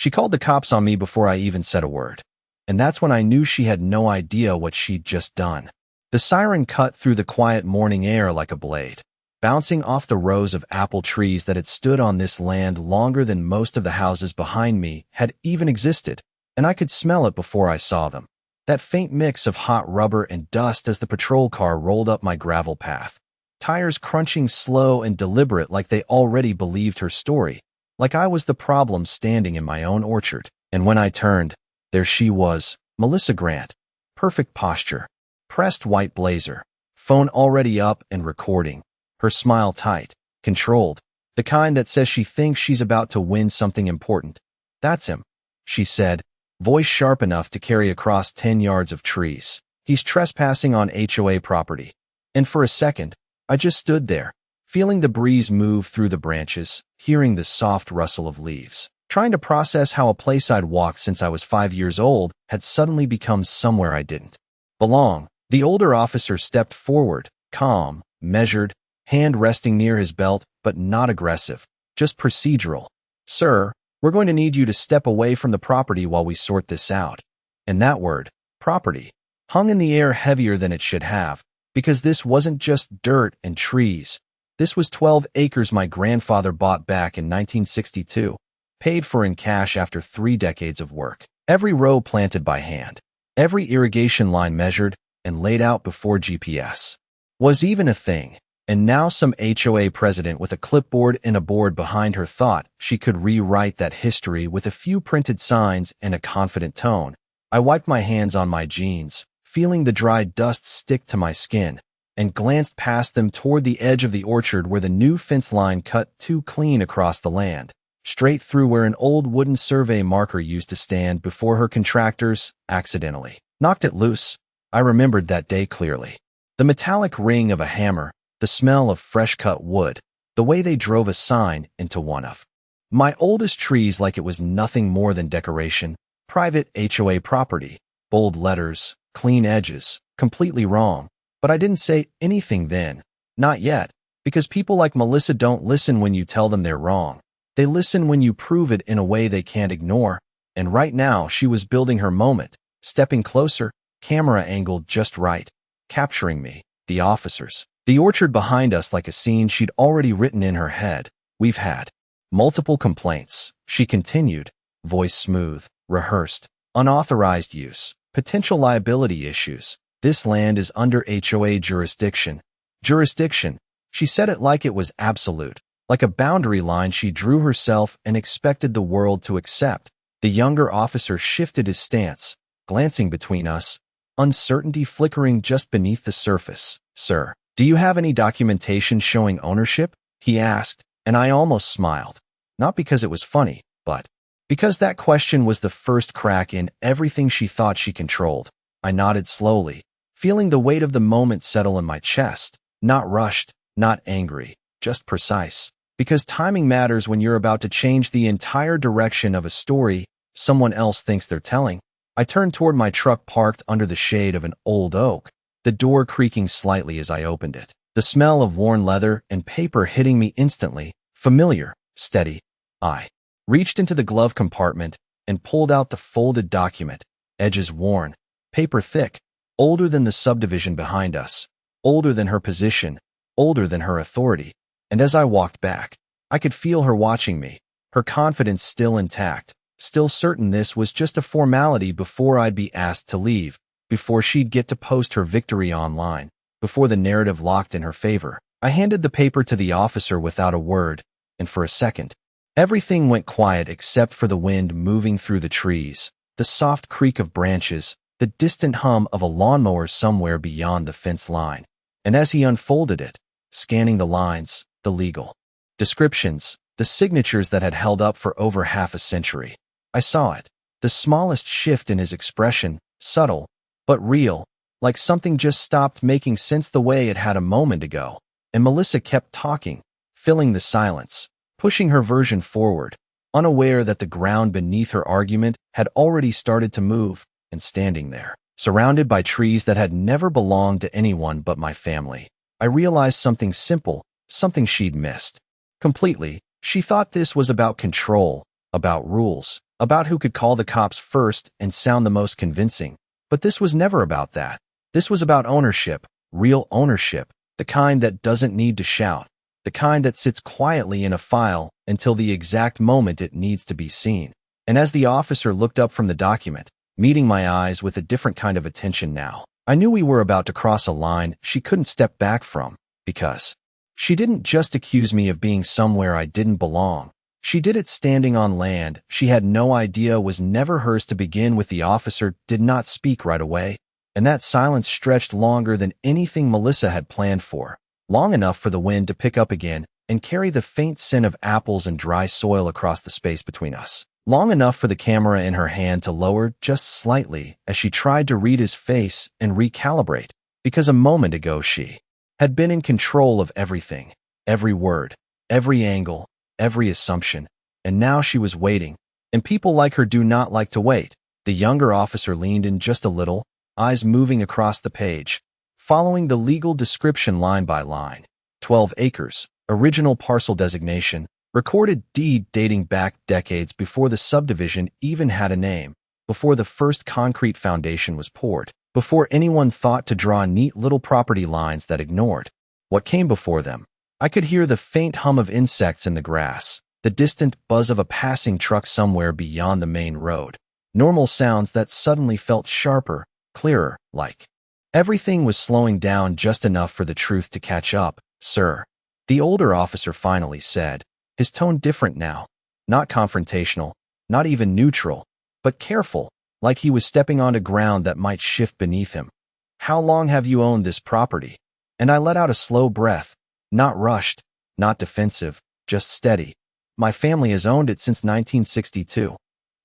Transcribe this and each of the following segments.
She called the cops on me before I even said a word. And that's when I knew she had no idea what she'd just done. The siren cut through the quiet morning air like a blade, bouncing off the rows of apple trees that had stood on this land longer than most of the houses behind me had even existed, and I could smell it before I saw them. That faint mix of hot rubber and dust as the patrol car rolled up my gravel path, tires crunching slow and deliberate like they already believed her story, like I was the problem standing in my own orchard. And when I turned, there she was, Melissa Grant. Perfect posture, pressed white blazer, phone already up and recording, her smile tight, controlled, the kind that says she thinks she's about to win something important. "That's him," she said, voice sharp enough to carry across 10 yards of trees. "He's trespassing on HOA property." And for a second, I just stood there, feeling the breeze move through the branches, hearing the soft rustle of leaves, trying to process how a place I'd walked since I was 5 years old had suddenly become somewhere I didn't belong. The older officer stepped forward, calm, measured, hand resting near his belt, but not aggressive, just procedural. "Sir, we're going to need you to step away from the property while we sort this out." And that word, property, hung in the air heavier than it should have, because this wasn't just dirt and trees. This was 12 acres my grandfather bought back in 1962, paid for in cash after 3 decades of work. Every row planted by hand, every irrigation line measured and laid out before GPS was even a thing. And now some HOA president with a clipboard and a board behind her thought she could rewrite that history with a few printed signs and a confident tone. I wiped my hands on my jeans, feeling the dry dust stick to my skin, and glanced past them toward the edge of the orchard where the new fence line cut too clean across the land, straight through where an old wooden survey marker used to stand before her contractors accidentally knocked it loose. I remembered that day clearly. The metallic ring of a hammer, the smell of fresh-cut wood, the way they drove a sign into one of my oldest trees like it was nothing more than decoration. Private HOA property, bold letters, clean edges, completely wrong. But I didn't say anything then. Not yet, because people like Melissa don't listen when you tell them they're wrong. They listen when you prove it in a way they can't ignore. And right now she was building her moment, stepping closer, camera angled just right, capturing me, the officers, the orchard behind us like a scene she'd already written in her head. "We've had multiple complaints," she continued, voice smooth, rehearsed, "unauthorized use, potential liability issues. This land is under HOA jurisdiction." Jurisdiction. She said it like it was absolute, like a boundary line she drew herself and expected the world to accept. The younger officer shifted his stance, glancing between us, uncertainty flickering just beneath the surface. "Sir, do you have any documentation showing ownership?" he asked, and I almost smiled. Not because it was funny, but because that question was the first crack in everything she thought she controlled. I nodded slowly, feeling the weight of the moment settle in my chest. Not rushed, not angry, just precise. Because timing matters when you're about to change the entire direction of a story someone else thinks they're telling. I turned toward my truck parked under the shade of an old oak, the door creaking slightly as I opened it. The smell of worn leather and paper hitting me instantly, familiar, steady. I reached into the glove compartment and pulled out the folded document, edges worn, paper thick, older than the subdivision behind us, older than her position, older than her authority. And as I walked back, I could feel her watching me, her confidence still intact, still certain this was just a formality before I'd be asked to leave, before she'd get to post her victory online, before the narrative locked in her favor. I handed the paper to the officer without a word, and for a second, everything went quiet except for the wind moving through the trees, the soft creak of branches, the distant hum of a lawnmower somewhere beyond the fence line. And as he unfolded it, scanning the lines, the legal descriptions, the signatures that had held up for over half a century, I saw it. The smallest shift in his expression, subtle, but real, like something just stopped making sense the way it had a moment ago. And Melissa kept talking, filling the silence, pushing her version forward, unaware that the ground beneath her argument had already started to move, and standing there, surrounded by trees that had never belonged to anyone but my family, I realized something simple, something she'd missed completely. She thought this was about control, about rules, about who could call the cops first and sound the most convincing. But this was never about that. This was about ownership, real ownership, the kind that doesn't need to shout, the kind that sits quietly in a file until the exact moment it needs to be seen. And as the officer looked up from the document, meeting my eyes with a different kind of attention now, I knew we were about to cross a line she couldn't step back from, because she didn't just accuse me of being somewhere I didn't belong. She did it standing on land she had no idea was never hers to begin with. The officer did not speak right away, and that silence stretched longer than anything Melissa had planned for, long enough for the wind to pick up again and carry the faint scent of apples and dry soil across the space between us, long enough for the camera in her hand to lower just slightly as she tried to read his face and recalibrate, because a moment ago she had been in control of everything, every word, every angle, every assumption, and now she was waiting, and people like her do not like to wait. The younger officer leaned in just a little, eyes moving across the page, following the legal description line by line. 12 acres, original parcel designation, recorded deed dating back decades before the subdivision even had a name, before the first concrete foundation was poured, before anyone thought to draw neat little property lines that ignored what came before them. I could hear the faint hum of insects in the grass, the distant buzz of a passing truck somewhere beyond the main road. Normal sounds that suddenly felt sharper, clearer, like everything was slowing down just enough for the truth to catch up. "Sir," the older officer finally said, his tone different now, not confrontational, not even neutral, but careful, like he was stepping onto ground that might shift beneath him. "How long have you owned this property?" And I let out a slow breath. Not rushed, not defensive, just steady. "My family has owned it since 1962,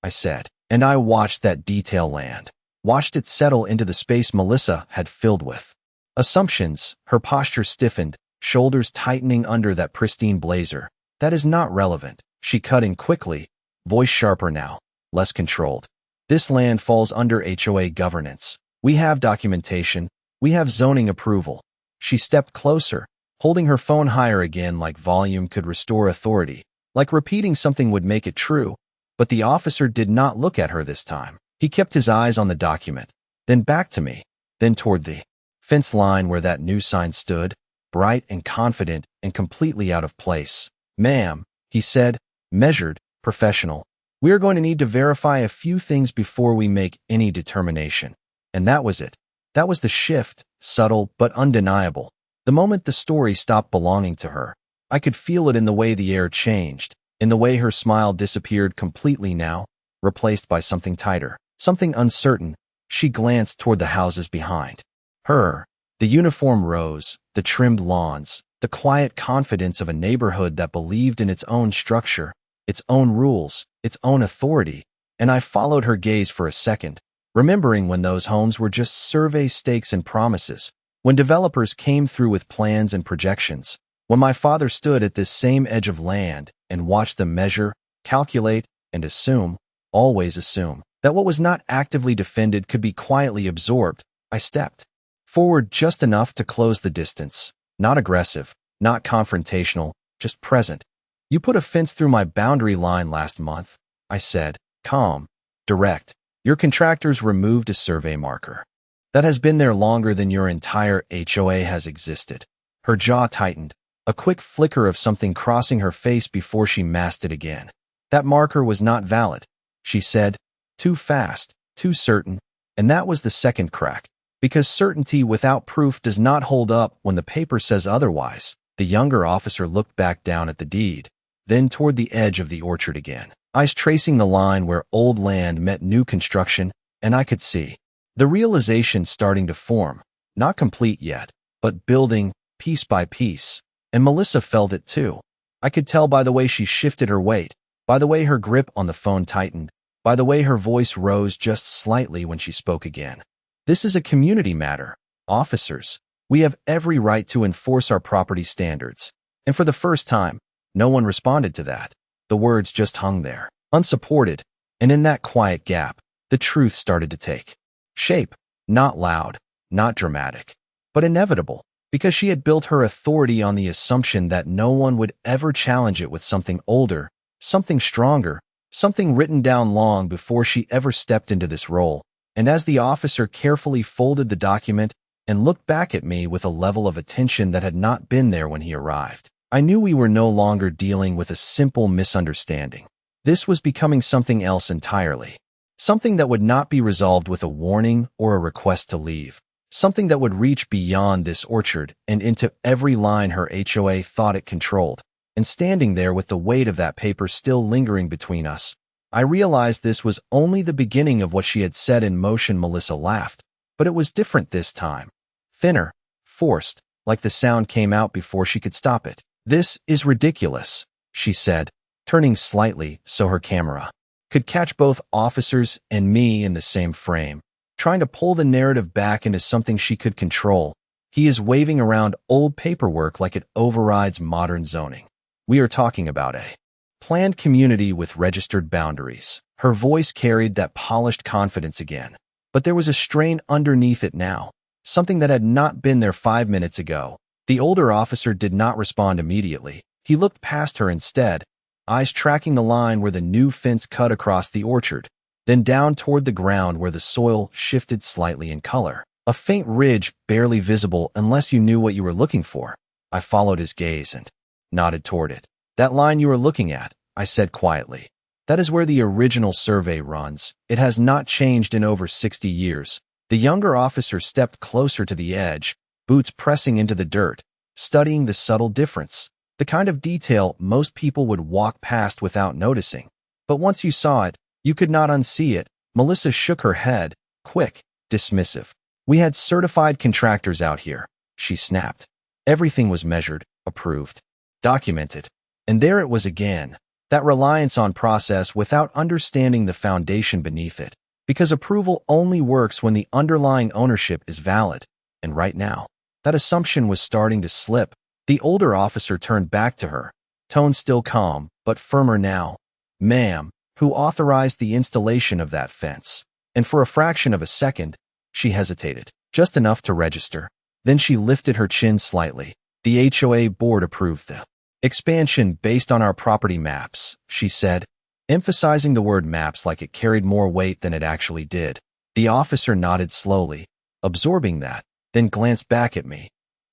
I said, and I watched that detail land, watched it settle into the space Melissa had filled with assumptions. Her posture stiffened, shoulders tightening under that pristine blazer. "That is not relevant," she cut in quickly, voice sharper now, less controlled. "This land falls under HOA governance. We have documentation, we have zoning approval." She stepped closer, holding her phone higher again, like volume could restore authority, like repeating something would make it true. But the officer did not look at her this time. He kept his eyes on the document, then back to me, then toward the fence line where that new sign stood, bright and confident and completely out of place. "Ma'am," he said, measured, professional, "we are going to need to verify a few things before we make any determination." And that was it. That was the shift, subtle but undeniable. The moment the story stopped belonging to her, I could feel it in the way the air changed, in the way her smile disappeared completely now, replaced by something tighter, something uncertain. She glanced toward the houses behind her, the uniform rows, the trimmed lawns, the quiet confidence of a neighborhood that believed in its own structure, its own rules, its own authority. And I followed her gaze for a second, remembering when those homes were just survey stakes and promises, when developers came through with plans and projections, when my father stood at this same edge of land and watched them measure, calculate, and assume, always assume, that what was not actively defended could be quietly absorbed. I stepped forward just enough to close the distance, not aggressive, not confrontational, just present. "You put a fence through my boundary line last month," I said, calm, direct. "Your contractors removed a survey marker that has been there longer than your entire HOA has existed." Her jaw tightened, a quick flicker of something crossing her face before she masked it again. "That marker was not valid," she said, too fast, too certain, and that was the second crack, because certainty without proof does not hold up when the paper says otherwise. The younger officer looked back down at the deed, then toward the edge of the orchard again, eyes tracing the line where old land met new construction, and I could see the realization starting to form, not complete yet, but building, piece by piece. And Melissa felt it too. I could tell by the way she shifted her weight, by the way her grip on the phone tightened, by the way her voice rose just slightly when she spoke again. "This is a community matter, officers. We have every right to enforce our property standards." And for the first time, no one responded to that. The words just hung there, unsupported, and in that quiet gap, the truth started to take shape, not loud, not dramatic, but inevitable, because she had built her authority on the assumption that no one would ever challenge it with something older, something stronger, something written down long before she ever stepped into this role. And as the officer carefully folded the document and looked back at me with a level of attention that had not been there when he arrived, I knew we were no longer dealing with a simple misunderstanding. This was becoming something else entirely. Something that would not be resolved with a warning or a request to leave. Something that would reach beyond this orchard and into every line her HOA thought it controlled. And standing there with the weight of that paper still lingering between us, I realized this was only the beginning of what she had set in motion. Melissa laughed, but it was different this time. Thinner, forced, like the sound came out before she could stop it. "This is ridiculous," she said, turning slightly so her camera could catch both officers and me in the same frame, trying to pull the narrative back into something she could control. "He is waving around old paperwork like it overrides modern zoning. We are talking about a planned community with registered boundaries." Her voice carried that polished confidence again, but there was a strain underneath it now, something that had not been there 5 minutes ago. The older officer did not respond immediately. He looked past her instead, eyes tracking the line where the new fence cut across the orchard, then down toward the ground where the soil shifted slightly in color. A faint ridge barely visible unless you knew what you were looking for. I followed his gaze and nodded toward it. "That line you are looking at," I said quietly. "That is where the original survey runs. It has not changed in over 60 years. The younger officer stepped closer to the edge, boots pressing into the dirt, studying the subtle difference. The kind of detail most people would walk past without noticing. But once you saw it, you could not unsee it. Melissa shook her head, quick, dismissive. "We had certified contractors out here," she snapped. "Everything was measured, approved, documented." And there it was again, that reliance on process without understanding the foundation beneath it. Because approval only works when the underlying ownership is valid. And right now, that assumption was starting to slip. The older officer turned back to her, tone still calm, but firmer now. "Ma'am, who authorized the installation of that fence?" And for a fraction of a second, she hesitated, just enough to register. Then she lifted her chin slightly. "The HOA board approved the expansion based on our property maps," she said, emphasizing the word maps like it carried more weight than it actually did. The officer nodded slowly, absorbing that, then glanced back at me.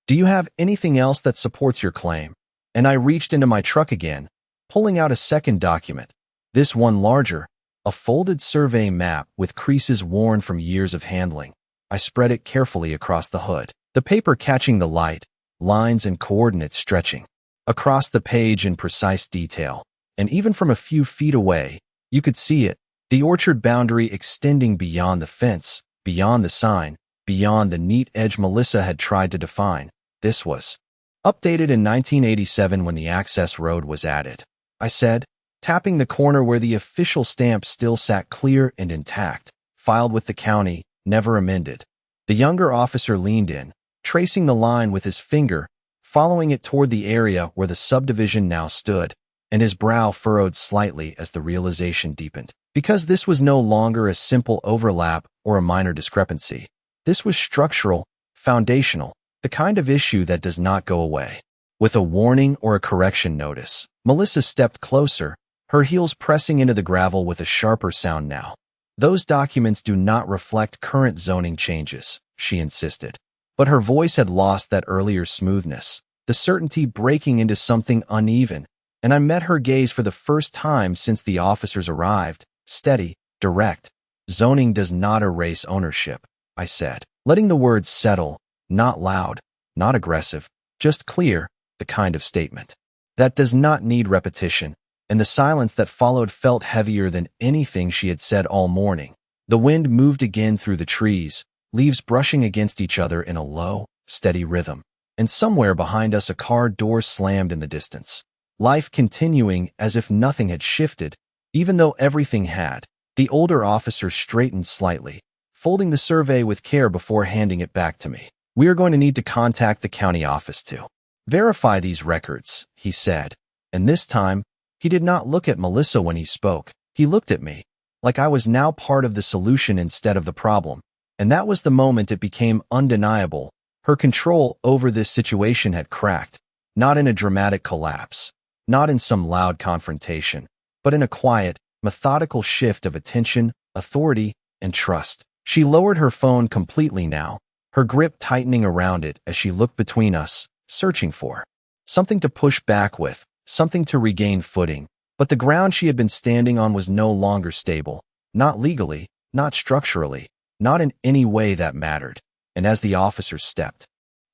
"Do you have anything else that supports your claim?" And I reached into my truck again, pulling out a second document. This one larger, a folded survey map with creases worn from years of handling. I spread it carefully across the hood, the paper catching the light, lines and coordinates stretching across the page in precise detail. And even from a few feet away, you could see it, the orchard boundary extending beyond the fence, beyond the sign, beyond the neat edge Melissa had tried to define. This was updated in 1987 when the access road was added, I said, tapping the corner where the official stamp still sat clear and intact, filed with the county, never amended. The younger officer leaned in, tracing the line with his finger, following it toward the area where the subdivision now stood, and his brow furrowed slightly as the realization deepened. Because this was no longer a simple overlap or a minor discrepancy. This was structural, foundational, the kind of issue that does not go away. With a warning or a correction notice, Melissa stepped closer, her heels pressing into the gravel with a sharper sound now. "Those documents do not reflect current zoning changes," she insisted. But her voice had lost that earlier smoothness, the certainty breaking into something uneven, and I met her gaze for the first time since the officers arrived, steady, direct. "Zoning does not erase ownership," I said, letting the words settle, not loud, not aggressive, just clear, the kind of statement that does not need repetition. And the silence that followed felt heavier than anything she had said all morning. The wind moved again through the trees, leaves brushing against each other in a low, steady rhythm. And somewhere behind us a car door slammed in the distance. Life continuing as if nothing had shifted, even though everything had. The older officer straightened slightly, folding the survey with care before handing it back to me. "We are going to need to contact the county office to verify these records," he said. And this time, he did not look at Melissa when he spoke. He looked at me, like I was now part of the solution instead of the problem. And that was the moment it became undeniable. Her control over this situation had cracked, not in a dramatic collapse, not in some loud confrontation, but in a quiet, methodical shift of attention, authority, and trust. She lowered her phone completely now, her grip tightening around it as she looked between us, searching for something to push back with, something to regain footing. But the ground she had been standing on was no longer stable, not legally, not structurally, not in any way that mattered. And as the officers stepped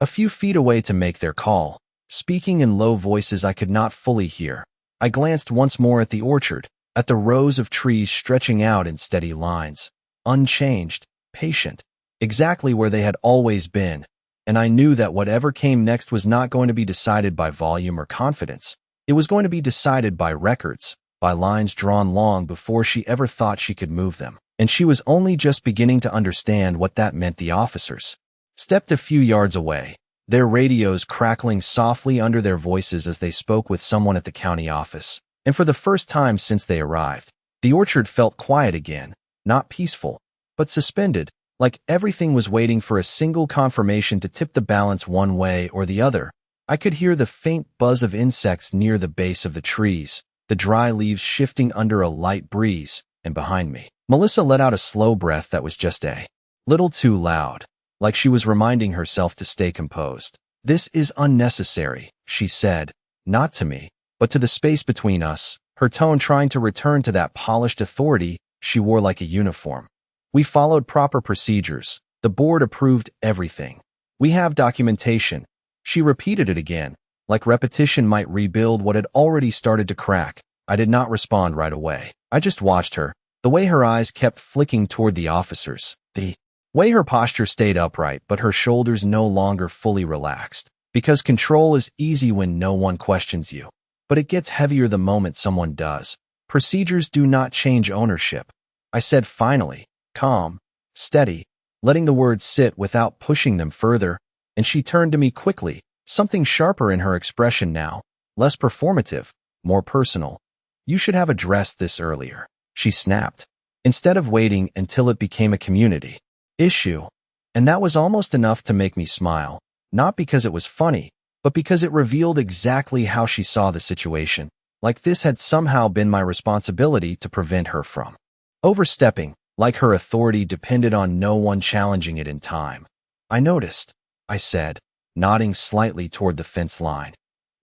a few feet away to make their call, speaking in low voices I could not fully hear, I glanced once more at the orchard, at the rows of trees stretching out in steady lines, unchanged, patient, exactly where they had always been, and I knew that whatever came next was not going to be decided by volume or confidence. It was going to be decided by records, by lines drawn long before she ever thought she could move them. And she was only just beginning to understand what that meant. The officers stepped a few yards away, their radios crackling softly under their voices as they spoke with someone at the county office. And for the first time since they arrived, the orchard felt quiet again, not peaceful, but suspended, like everything was waiting for a single confirmation to tip the balance one way or the other. I could hear the faint buzz of insects near the base of the trees, the dry leaves shifting under a light breeze, and behind me, Melissa let out a slow breath that was just a little too loud, like she was reminding herself to stay composed. "This is unnecessary," she said, not to me, but to the space between us, her tone trying to return to that polished authority she wore like a uniform. "We followed proper procedures. The board approved everything. We have documentation." She repeated it again, like repetition might rebuild what had already started to crack. I did not respond right away. I just watched her, the way her eyes kept flicking toward the officers, the way her posture stayed upright but her shoulders no longer fully relaxed. Because control is easy when no one questions you, but it gets heavier the moment someone does. "Procedures do not change ownership," I said finally, calm, steady, letting the words sit without pushing them further, and she turned to me quickly, something sharper in her expression now, less performative, more personal. "You should have addressed this earlier," she snapped, "instead of waiting until it became a community issue." And that was almost enough to make me smile, not because it was funny, but because it revealed exactly how she saw the situation, like this had somehow been my responsibility to prevent her from overstepping, like her authority depended on no one challenging it in time. "I noticed," I said, nodding slightly toward the fence line,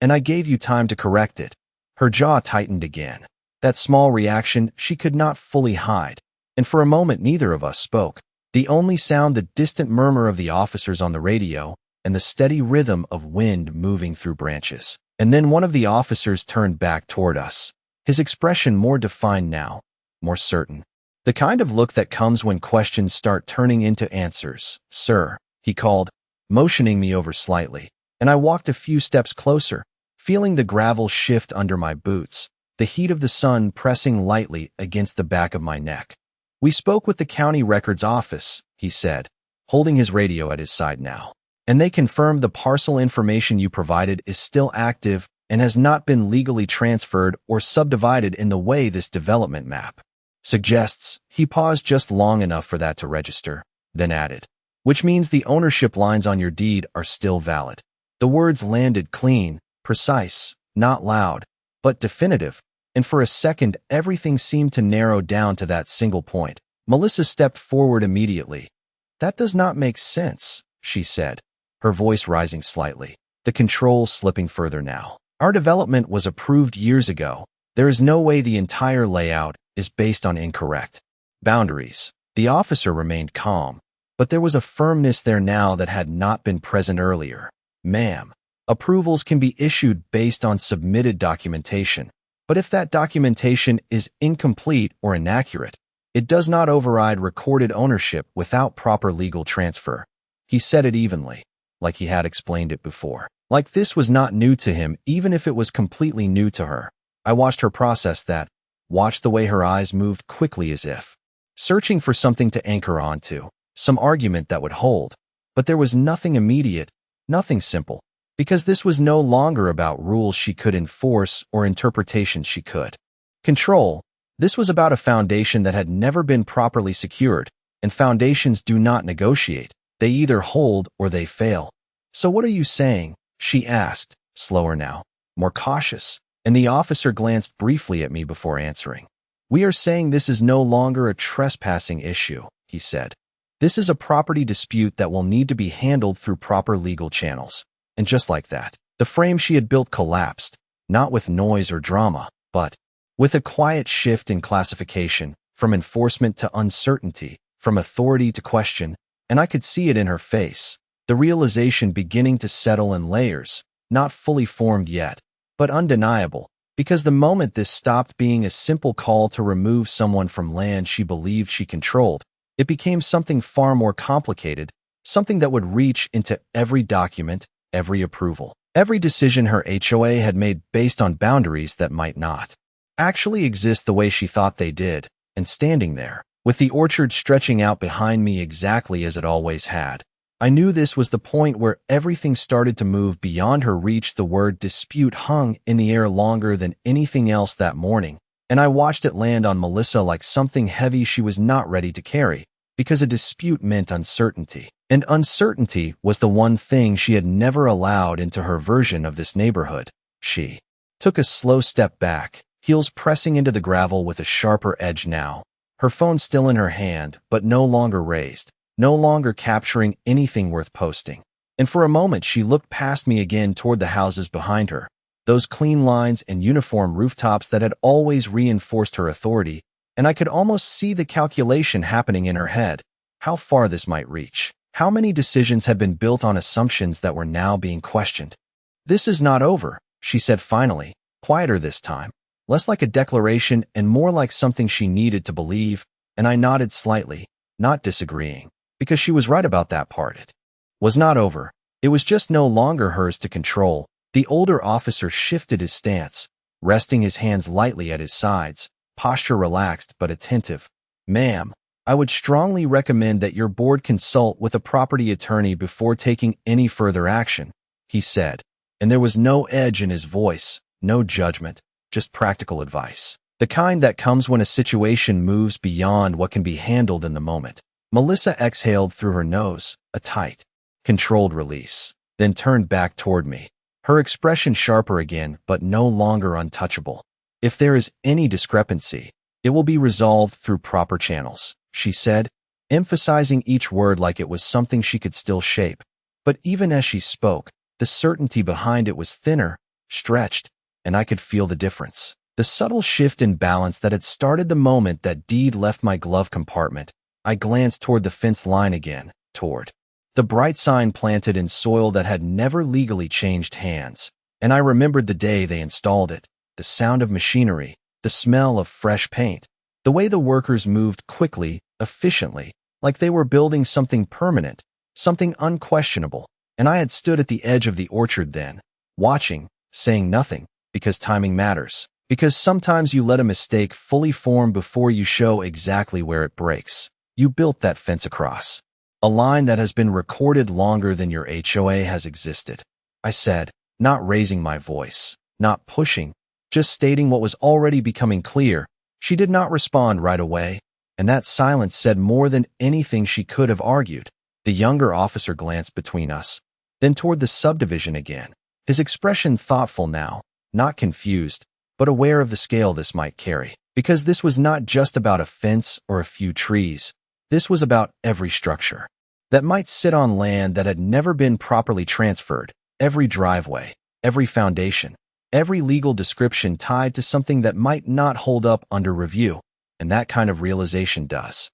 "and I gave you time to correct it." Her jaw tightened again. That small reaction she could not fully hide, and for a moment neither of us spoke. The only sound the distant murmur of the officers on the radio and the steady rhythm of wind moving through branches. And then one of the officers turned back toward us, his expression more defined now, more certain. The kind of look that comes when questions start turning into answers. "Sir," he called, motioning me over slightly, and I walked a few steps closer, feeling the gravel shift under my boots, the heat of the sun pressing lightly against the back of my neck. "We spoke with the county records office," he said, holding his radio at his side now, "and they confirmed the parcel information you provided is still active and has not been legally transferred or subdivided in the way this development map suggests." He paused just long enough for that to register, then added, "Which means the ownership lines on your deed are still valid." The words landed clean, precise, not loud, but definitive, and for a second everything seemed to narrow down to that single point. Melissa stepped forward immediately. "That does not make sense," she said, her voice rising slightly, the control slipping further now. "Our development was approved years ago. There is no way the entire layout is based on incorrect boundaries." The officer remained calm, but there was a firmness there now that had not been present earlier. "Ma'am, approvals can be issued based on submitted documentation, but if that documentation is incomplete or inaccurate, it does not override recorded ownership without proper legal transfer." He said it evenly, like he had explained it before. Like this was not new to him, even if it was completely new to her. I watched her process that, watched the way her eyes moved quickly as if searching for something to anchor onto, some argument that would hold. But there was nothing immediate, nothing simple, because this was no longer about rules she could enforce or interpretations she could control. This was about a foundation that had never been properly secured, and foundations do not negotiate. They either hold or they fail. "So what are you saying?" she asked, slower now, more cautious, and the officer glanced briefly at me before answering. "We are saying this is no longer a trespassing issue," he said. "This is a property dispute that will need to be handled through proper legal channels." And just like that, the frame she had built collapsed, not with noise or drama, but with a quiet shift in classification, from enforcement to uncertainty, from authority to question, and I could see it in her face, the realization beginning to settle in layers, not fully formed yet, but undeniable, because the moment this stopped being a simple call to remove someone from land she believed she controlled, it became something far more complicated, something that would reach into every document, every approval, every decision her HOA had made based on boundaries that might not actually exist the way she thought they did. And standing there, with the orchard stretching out behind me exactly as it always had, I knew this was the point where everything started to move beyond her reach. The word dispute hung in the air longer than anything else that morning, and I watched it land on Melissa like something heavy she was not ready to carry, because a dispute meant uncertainty, and uncertainty was the one thing she had never allowed into her version of this neighborhood. She took a slow step back, heels pressing into the gravel with a sharper edge now, her phone still in her hand, but no longer raised, no longer capturing anything worth posting. And for a moment she looked past me again toward the houses behind her, those clean lines and uniform rooftops that had always reinforced her authority, and I could almost see the calculation happening in her head, how far this might reach. How many decisions had been built on assumptions that were now being questioned? "This is not over," she said finally, quieter this time, less like a declaration and more like something she needed to believe, and I nodded slightly, not disagreeing, because she was right about that part. It was not over. It was just no longer hers to control. The older officer shifted his stance, resting his hands lightly at his sides, posture relaxed but attentive. "Ma'am, I would strongly recommend that your board consult with a property attorney before taking any further action," he said, and there was no edge in his voice, no judgment, just practical advice. The kind that comes when a situation moves beyond what can be handled in the moment. Melissa exhaled through her nose, a tight, controlled release, then turned back toward me, her expression sharper again but no longer untouchable. "If there is any discrepancy, it will be resolved through proper channels," she said, emphasizing each word like it was something she could still shape. But even as she spoke, the certainty behind it was thinner, stretched, and I could feel the difference. The subtle shift in balance that had started the moment that deed left my glove compartment. I glanced toward the fence line again, toward the bright sign planted in soil that had never legally changed hands, and I remembered the day they installed it, the sound of machinery, the smell of fresh paint, the way the workers moved quickly, efficiently, like they were building something permanent, something unquestionable, and I had stood at the edge of the orchard then, watching, saying nothing, because timing matters, because sometimes you let a mistake fully form before you show exactly where it breaks. You built that fence across a line that has been recorded longer than your HOA has existed, I said, not raising my voice, not pushing, just stating what was already becoming clear. She did not respond right away, and that silence said more than anything she could have argued. The younger officer glanced between us, then toward the subdivision again, his expression thoughtful now, not confused, but aware of the scale this might carry. Because this was not just about a fence or a few trees. This was about every structure that might sit on land that had never been properly transferred, every driveway, every foundation, every legal description tied to something that might not hold up under review. And that kind of realization does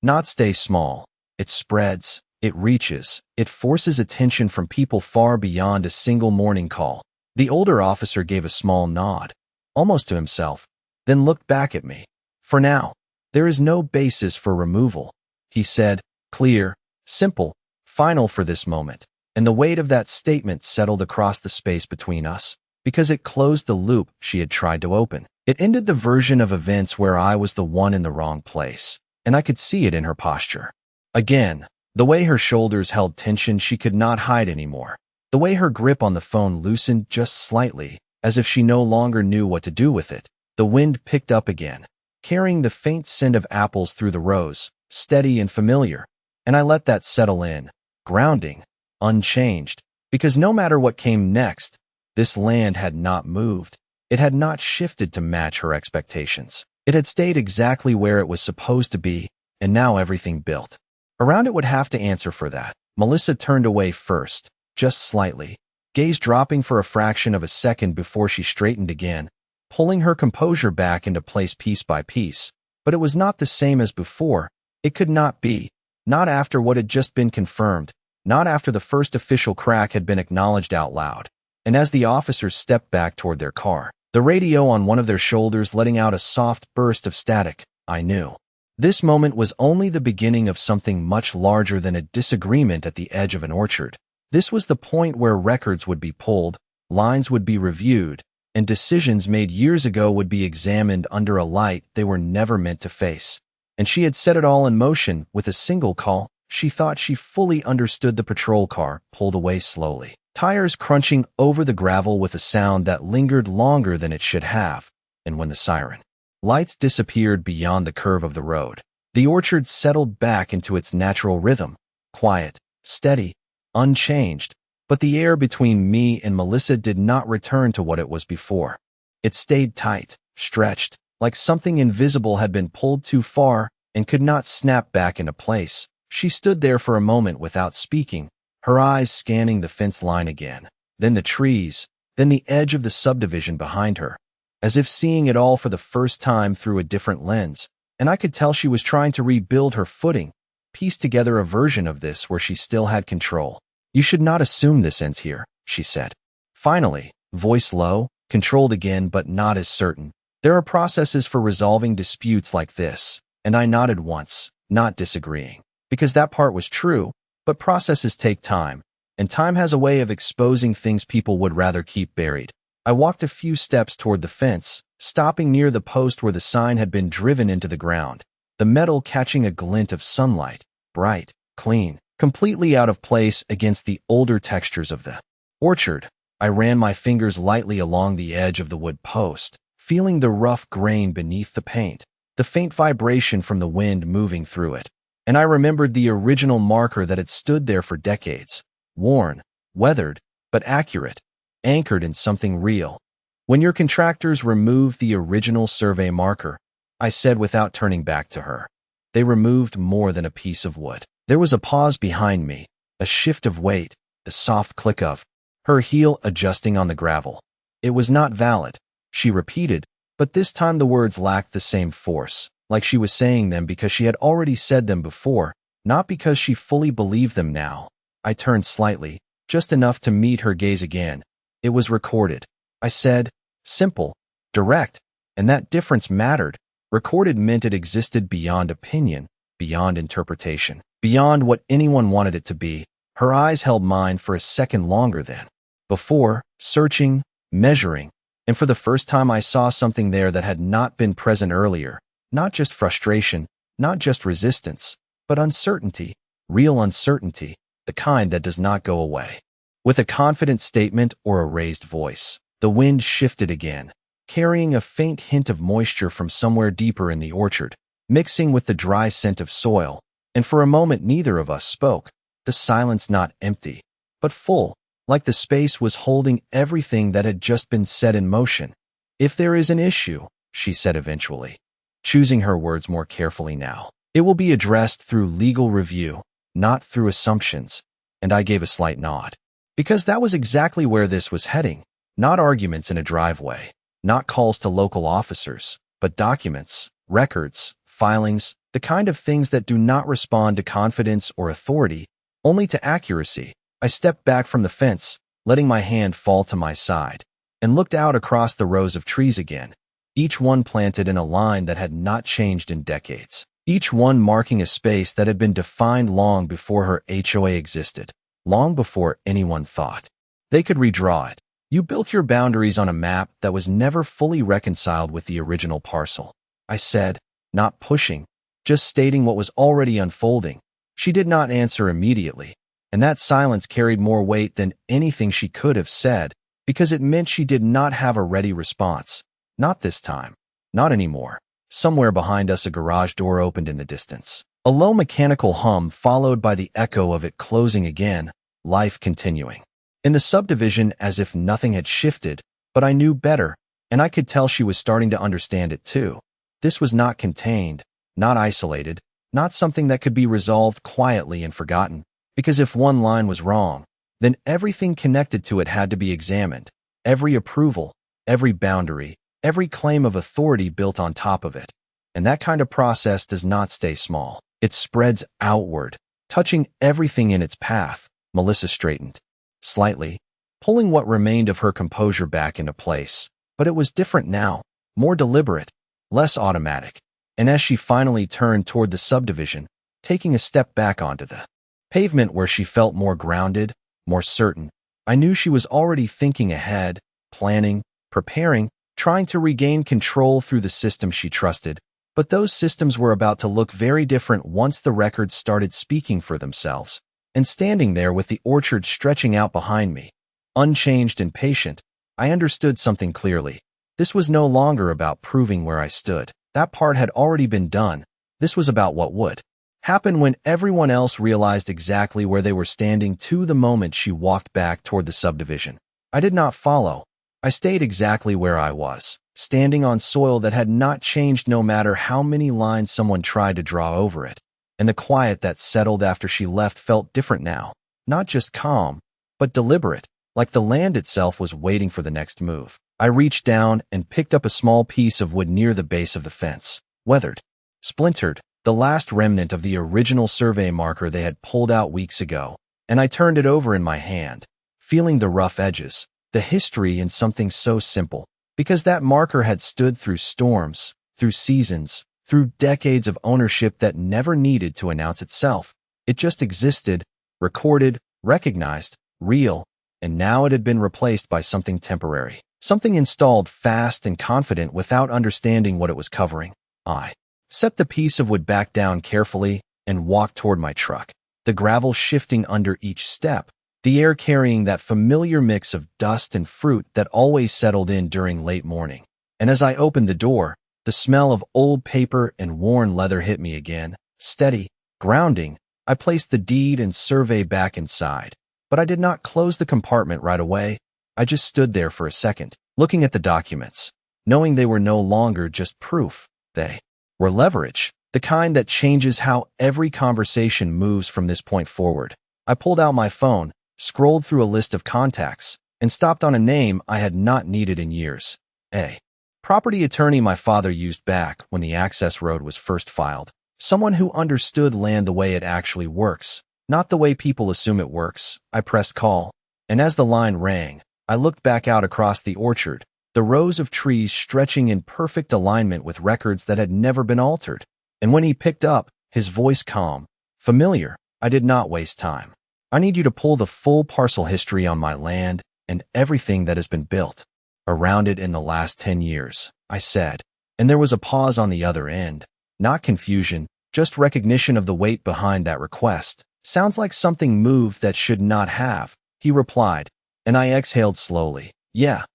not stay small. It spreads, it reaches, it forces attention from people far beyond a single morning call. The older officer gave a small nod, almost to himself, then looked back at me. "For now, there is no basis for removal," he said, clear, simple, final for this moment, and the weight of that statement settled across the space between us, because it closed the loop she had tried to open. It ended the version of events where I was the one in the wrong place, and I could see it in her posture. Again, the way her shoulders held tension she could not hide anymore, the way her grip on the phone loosened just slightly, as if she no longer knew what to do with it. The wind picked up again, carrying the faint scent of apples through the rows, steady and familiar, and I let that settle in, grounding, unchanged, because no matter what came next, this land had not moved. It had not shifted to match her expectations. It had stayed exactly where it was supposed to be, and now everything built around it would have to answer for that. Melissa turned away first, just slightly, gaze dropping for a fraction of a second before she straightened again, pulling her composure back into place piece by piece. But it was not the same as before. It could not be. Not after what had just been confirmed. Not after the first official crack had been acknowledged out loud. And as the officers stepped back toward their car, the radio on one of their shoulders letting out a soft burst of static, I knew. This moment was only the beginning of something much larger than a disagreement at the edge of an orchard. This was the point where records would be pulled, lines would be reviewed, and decisions made years ago would be examined under a light they were never meant to face. And she had set it all in motion with a single call. She thought she fully understood. The patrol car pulled away slowly, tires crunching over the gravel with a sound that lingered longer than it should have. And when the siren lights disappeared beyond the curve of the road, the orchard settled back into its natural rhythm, quiet, steady, unchanged. But the air between me and Melissa did not return to what it was before. It stayed tight, stretched, like something invisible had been pulled too far and could not snap back into place. She stood there for a moment without speaking, her eyes scanning the fence line again, then the trees, then the edge of the subdivision behind her, as if seeing it all for the first time through a different lens. And I could tell she was trying to rebuild her footing, piece together a version of this where she still had control. "You should not assume this ends here," she said. Finally, voice low, controlled again but not as certain. "There are processes for resolving disputes like this." And I nodded once, not disagreeing, because that part was true, but processes take time, and time has a way of exposing things people would rather keep buried. I walked a few steps toward the fence, stopping near the post where the sign had been driven into the ground, the metal catching a glint of sunlight, bright, clean, completely out of place against the older textures of the orchard. I ran my fingers lightly along the edge of the wood post, feeling the rough grain beneath the paint, the faint vibration from the wind moving through it. And I remembered the original marker that had stood there for decades, worn, weathered, but accurate, anchored in something real. "When your contractors removed the original survey marker," I said without turning back to her, "they removed more than a piece of wood." There was a pause behind me, a shift of weight, the soft click of her heel adjusting on the gravel. "It was not valid," she repeated, but this time the words lacked the same force, like she was saying them because she had already said them before, not because she fully believed them now. I turned slightly, just enough to meet her gaze again. "It was recorded," I said, simple, direct, and that difference mattered. Recorded meant it existed beyond opinion, beyond interpretation, beyond what anyone wanted it to be. Her eyes held mine for a second longer than before, searching, measuring, and for the first time I saw something there that had not been present earlier. Not just frustration, not just resistance, but uncertainty, real uncertainty, the kind that does not go away. With a confident statement or a raised voice, the wind shifted again, carrying a faint hint of moisture from somewhere deeper in the orchard, mixing with the dry scent of soil. And for a moment neither of us spoke, the silence not empty, but full, like the space was holding everything that had just been set in motion. "If there is an issue," she said eventually, choosing her words more carefully now, "it will be addressed through legal review, not through assumptions." And I gave a slight nod, because that was exactly where this was heading. Not arguments in a driveway, not calls to local officers, but documents, records, filings, the kind of things that do not respond to confidence or authority, only to accuracy. I stepped back from the fence, letting my hand fall to my side, and looked out across the rows of trees again, each one planted in a line that had not changed in decades, each one marking a space that had been defined long before her HOA existed, long before anyone thought they could redraw it. "You built your boundaries on a map that was never fully reconciled with the original parcel," I said, not pushing, just stating what was already unfolding. She did not answer immediately, and that silence carried more weight than anything she could have said, because it meant she did not have a ready response. Not this time. Not anymore. Somewhere behind us a garage door opened in the distance. A low mechanical hum followed by the echo of it closing again, life continuing in the subdivision as if nothing had shifted, but I knew better, and I could tell she was starting to understand it too. This was not contained, not isolated, not something that could be resolved quietly and forgotten, because if one line was wrong, then everything connected to it had to be examined, every approval, every boundary, every claim of authority built on top of it. And that kind of process does not stay small. It spreads outward, touching everything in its path. Melissa straightened slightly, pulling what remained of her composure back into place. But it was different now, more deliberate, less automatic. And as she finally turned toward the subdivision, taking a step back onto the pavement where she felt more grounded, more certain, I knew she was already thinking ahead, planning, preparing, trying to regain control through the system she trusted. But those systems were about to look very different once the records started speaking for themselves. And standing there with the orchard stretching out behind me, unchanged and patient, I understood something clearly. This was no longer about proving where I stood. That part had already been done. This was about what would happen when everyone else realized exactly where they were standing to the moment she walked back toward the subdivision. I did not follow. I stayed exactly where I was, standing on soil that had not changed no matter how many lines someone tried to draw over it. And the quiet that settled after she left felt different now, not just calm, but deliberate, like the land itself was waiting for the next move. I reached down and picked up a small piece of wood near the base of the fence, weathered, splintered, the last remnant of the original survey marker they had pulled out weeks ago, and I turned it over in my hand, feeling the rough edges, the history in something so simple, because that marker had stood through storms, through seasons, through decades of ownership that never needed to announce itself. It just existed, recorded, recognized, real, and now it had been replaced by something temporary. Something installed fast and confident without understanding what it was covering. I set the piece of wood back down carefully and walked toward my truck, the gravel shifting under each step, the air carrying that familiar mix of dust and fruit that always settled in during late morning. And as I opened the door, the smell of old paper and worn leather hit me again, steady, grounding. I placed the deed and survey back inside, but I did not close the compartment right away. I just stood there for a second, looking at the documents, knowing they were no longer just proof. They were leverage, the kind that changes how every conversation moves from this point forward. I pulled out my phone, scrolled through a list of contacts, and stopped on a name I had not needed in years. A property attorney my father used back when the access road was first filed. Someone who understood land the way it actually works, not the way people assume it works. I pressed call, and as the line rang, I looked back out across the orchard, the rows of trees stretching in perfect alignment with records that had never been altered. And when he picked up, his voice calm, familiar, I did not waste time. I need you to pull the full parcel history on my land and everything that has been built around it in the last 10 years, I said. And there was a pause on the other end, not confusion, just recognition of the weight behind that request. Sounds like something moved that should not have, he replied. And I exhaled slowly. Yeah,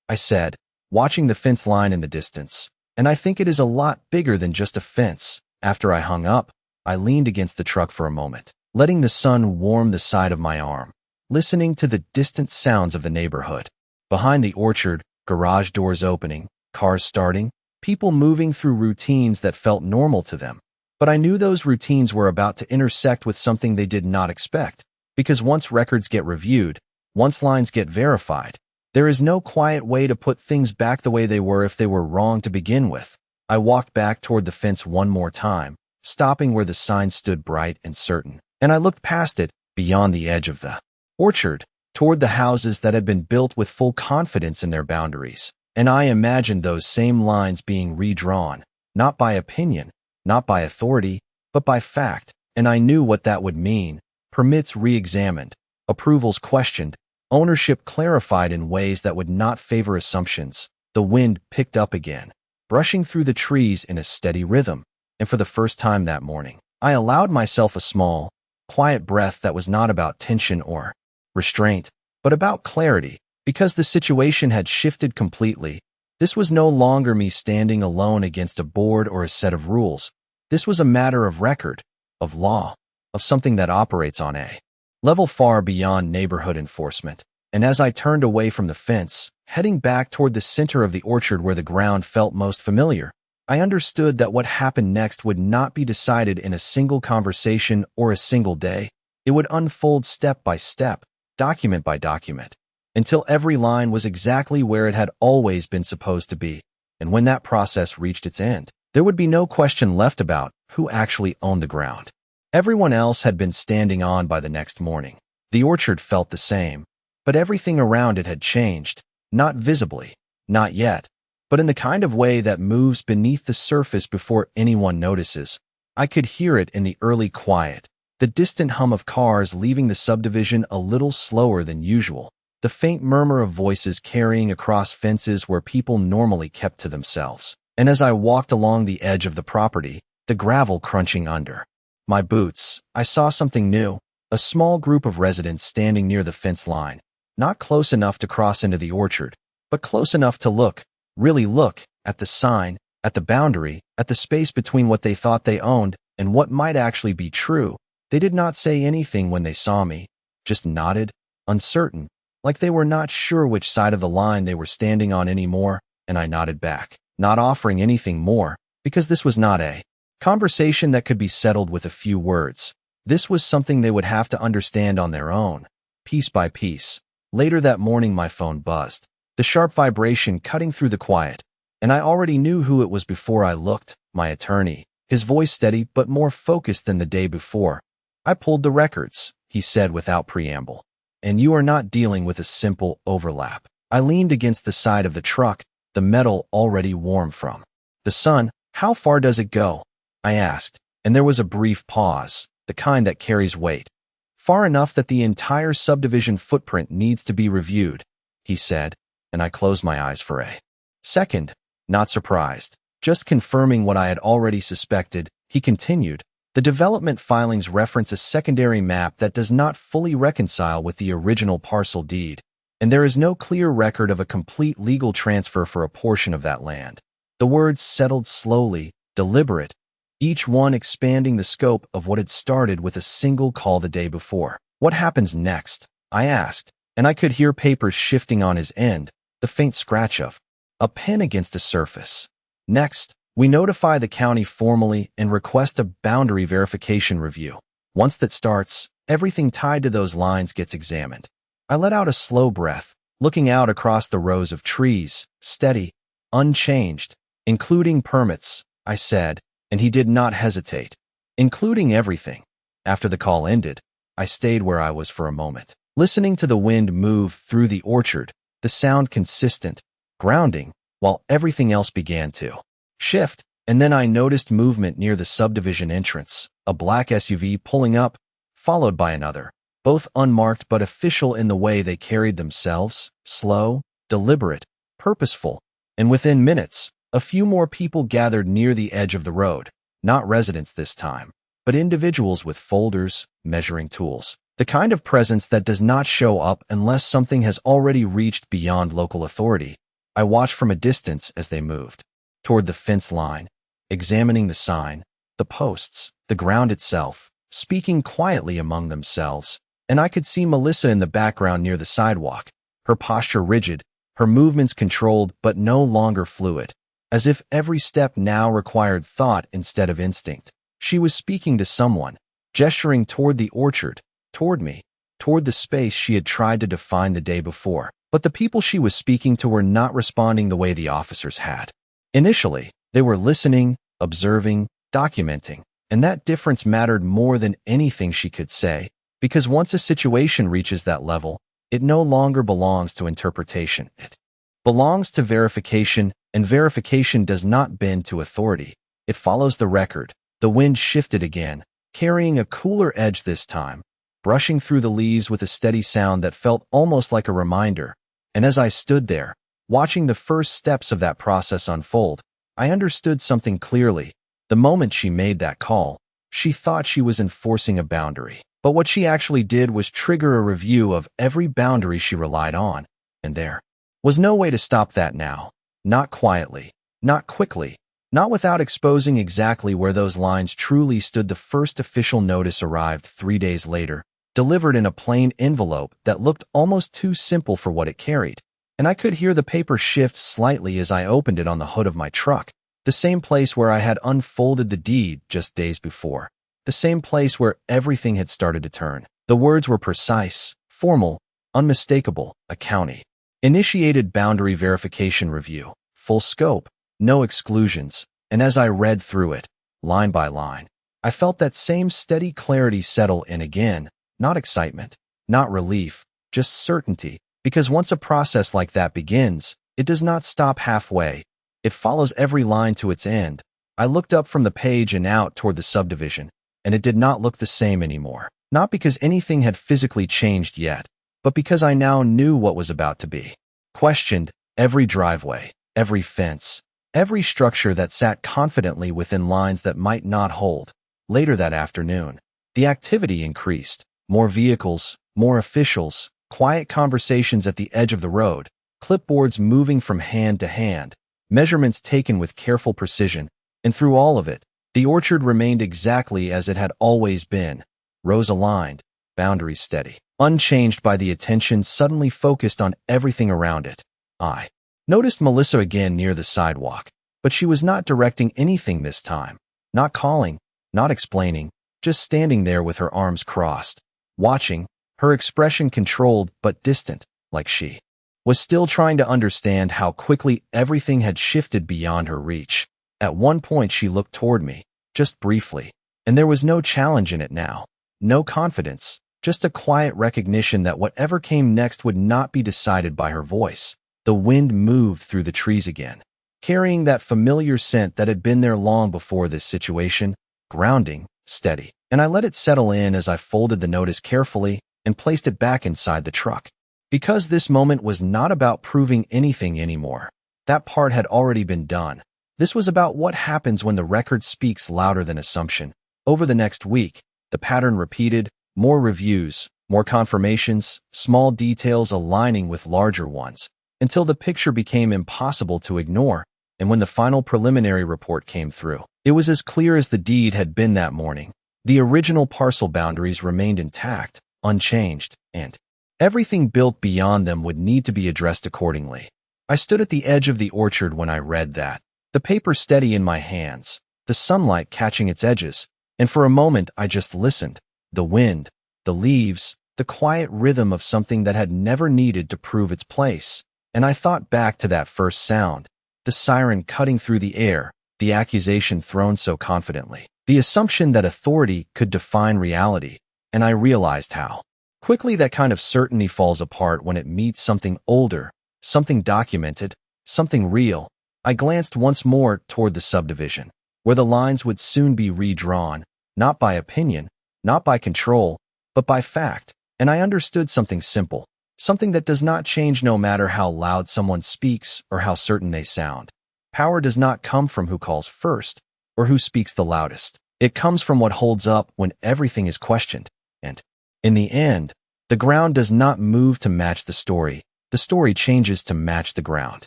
I said, watching the fence line in the distance. And I think it is a lot bigger than just a fence. After I hung up, I leaned against the truck for a moment, letting the sun warm the side of my arm, listening to the distant sounds of the neighborhood. Behind the orchard, garage doors opening, cars starting, people moving through routines that felt normal to them. But I knew those routines were about to intersect with something they did not expect, because once records get reviewed, once lines get verified, there is no quiet way to put things back the way they were if they were wrong to begin with. I walked back toward the fence one more time, stopping where the sign stood bright and certain, and I looked past it, beyond the edge of the orchard, toward the houses that had been built with full confidence in their boundaries. And I imagined those same lines being redrawn, not by opinion, not by authority, but by fact. And I knew what that would mean. Permits re-examined, approvals questioned, ownership clarified in ways that would not favor assumptions. The wind picked up again, brushing through the trees in a steady rhythm. And for the first time that morning, I allowed myself a small, quiet breath that was not about tension or restraint, but about clarity, because the situation had shifted completely. This was no longer me standing alone against a board or a set of rules. This was a matter of record, of law, of something that operates on a level far beyond neighborhood enforcement. And as I turned away from the fence, heading back toward the center of the orchard where the ground felt most familiar, I understood that what happened next would not be decided in a single conversation or a single day. It would unfold step by step, document by document, until every line was exactly where it had always been supposed to be. And when that process reached its end, there would be no question left about who actually owned the ground. Everyone else had been standing on by the next morning. The orchard felt the same, but everything around it had changed, not visibly, not yet, but in the kind of way that moves beneath the surface before anyone notices. I could hear it in the early quiet, the distant hum of cars leaving the subdivision a little slower than usual, the faint murmur of voices carrying across fences where people normally kept to themselves. And as I walked along the edge of the property, the gravel crunching under my boots, I saw something new, a small group of residents standing near the fence line, not close enough to cross into the orchard, but close enough to look, really look, at the sign, at the boundary, at the space between what they thought they owned and what might actually be true. They did not say anything when they saw me, just nodded, uncertain, like they were not sure which side of the line they were standing on anymore, and I nodded back, not offering anything more, because this was not a conversation that could be settled with a few words. This was something they would have to understand on their own, piece by piece. Later that morning my phone buzzed, the sharp vibration cutting through the quiet, and I already knew who it was before I looked, my attorney, his voice steady but more focused than the day before. I pulled the records, he said without preamble. And you are not dealing with a simple overlap. I leaned against the side of the truck, the metal already warm from the sun. How far does it go? I asked, and there was a brief pause, the kind that carries weight. Far enough that the entire subdivision footprint needs to be reviewed, he said, and I closed my eyes for a second, not surprised, just confirming what I had already suspected. He continued, the development filings reference a secondary map that does not fully reconcile with the original parcel deed, and there is no clear record of a complete legal transfer for a portion of that land. The words settled slowly, deliberate, each one expanding the scope of what had started with a single call the day before. What happens next? I asked, and I could hear papers shifting on his end, the faint scratch of a pen against a surface. Next, we notify the county formally and request a boundary verification review. Once that starts, everything tied to those lines gets examined. I let out a slow breath, looking out across the rows of trees, steady, unchanged, including permits, I said, and he did not hesitate. Including everything. After the call ended, I stayed where I was for a moment, listening to the wind move through the orchard, the sound consistent, grounding, while everything else began to shift. And then I noticed movement near the subdivision entrance, a black SUV pulling up, followed by another, both unmarked but official in the way they carried themselves, slow, deliberate, purposeful. And within minutes, a few more people gathered near the edge of the road, not residents this time, but individuals with folders, measuring tools, the kind of presence that does not show up unless something has already reached beyond local authority. I watched from a distance as they moved toward the fence line, examining the sign, the posts, the ground itself, speaking quietly among themselves, and I could see Melissa in the background near the sidewalk, her posture rigid, her movements controlled but no longer fluid, as if every step now required thought instead of instinct. She was speaking to someone, gesturing toward the orchard, toward me, toward the space she had tried to define the day before. But the people she was speaking to were not responding the way the officers had. Initially, they were listening, observing, documenting, and that difference mattered more than anything she could say, because once a situation reaches that level, it no longer belongs to interpretation. It belongs to verification, and verification does not bend to authority. It follows the record. The wind shifted again, carrying a cooler edge this time, brushing through the leaves with a steady sound that felt almost like a reminder. And as I stood there, watching the first steps of that process unfold, I understood something clearly. The moment she made that call, she thought she was enforcing a boundary. But what she actually did was trigger a review of every boundary she relied on, and there was no way to stop that now. Not quietly, not quickly, not without exposing exactly where those lines truly stood. The first official notice arrived 3 days later, delivered in a plain envelope that looked almost too simple for what it carried, and I could hear the paper shift slightly as I opened it on the hood of my truck. The same place where I had unfolded the deed just days before. The same place where everything had started to turn. The words were precise, formal, unmistakable: a county. Initiated boundary verification review. Full scope, no exclusions. And as I read through it, line by line, I felt that same steady clarity settle in again. Not excitement, not relief, just certainty. Because once a process like that begins, it does not stop halfway. It follows every line to its end. I looked up from the page and out toward the subdivision, and it did not look the same anymore. Not because anything had physically changed yet, but because I now knew what was about to be. Questioned every driveway, every fence, every structure that sat confidently within lines that might not hold. Later that afternoon, the activity increased. More vehicles, more officials, quiet conversations at the edge of the road, clipboards moving from hand to hand, measurements taken with careful precision, and through all of it, the orchard remained exactly as it had always been, rows aligned, boundaries steady, unchanged by the attention suddenly focused on everything around it. I noticed Melissa again near the sidewalk, but she was not directing anything this time, not calling, not explaining, just standing there with her arms crossed, watching, her expression controlled but distant, like she was still trying to understand how quickly everything had shifted beyond her reach. At one point she looked toward me, just briefly, and there was no challenge in it now, no confidence, just a quiet recognition that whatever came next would not be decided by her voice. The wind moved through the trees again, carrying that familiar scent that had been there long before this situation, grounding, steady. And I let it settle in as I folded the notice carefully and placed it back inside the truck. Because this moment was not about proving anything anymore. That part had already been done. This was about what happens when the record speaks louder than assumption. Over the next week, the pattern repeated, more reviews, more confirmations, small details aligning with larger ones, until the picture became impossible to ignore. And when the final preliminary report came through, it was as clear as the deed had been that morning. The original parcel boundaries remained intact, unchanged, and everything built beyond them would need to be addressed accordingly. I stood at the edge of the orchard when I read that, the paper steady in my hands, the sunlight catching its edges, and for a moment I just listened. The wind, the leaves, the quiet rhythm of something that had never needed to prove its place. And I thought back to that first sound, the siren cutting through the air, the accusation thrown so confidently, the assumption that authority could define reality, and I realized how quickly that kind of certainty falls apart when it meets something older, something documented, something real. I glanced once more toward the subdivision, where the lines would soon be redrawn, not by opinion, not by control, but by fact, and I understood something simple, something that does not change no matter how loud someone speaks or how certain they sound. Power does not come from who calls first or who speaks the loudest. It comes from what holds up when everything is questioned. And, in the end, the ground does not move to match the story changes to match the ground.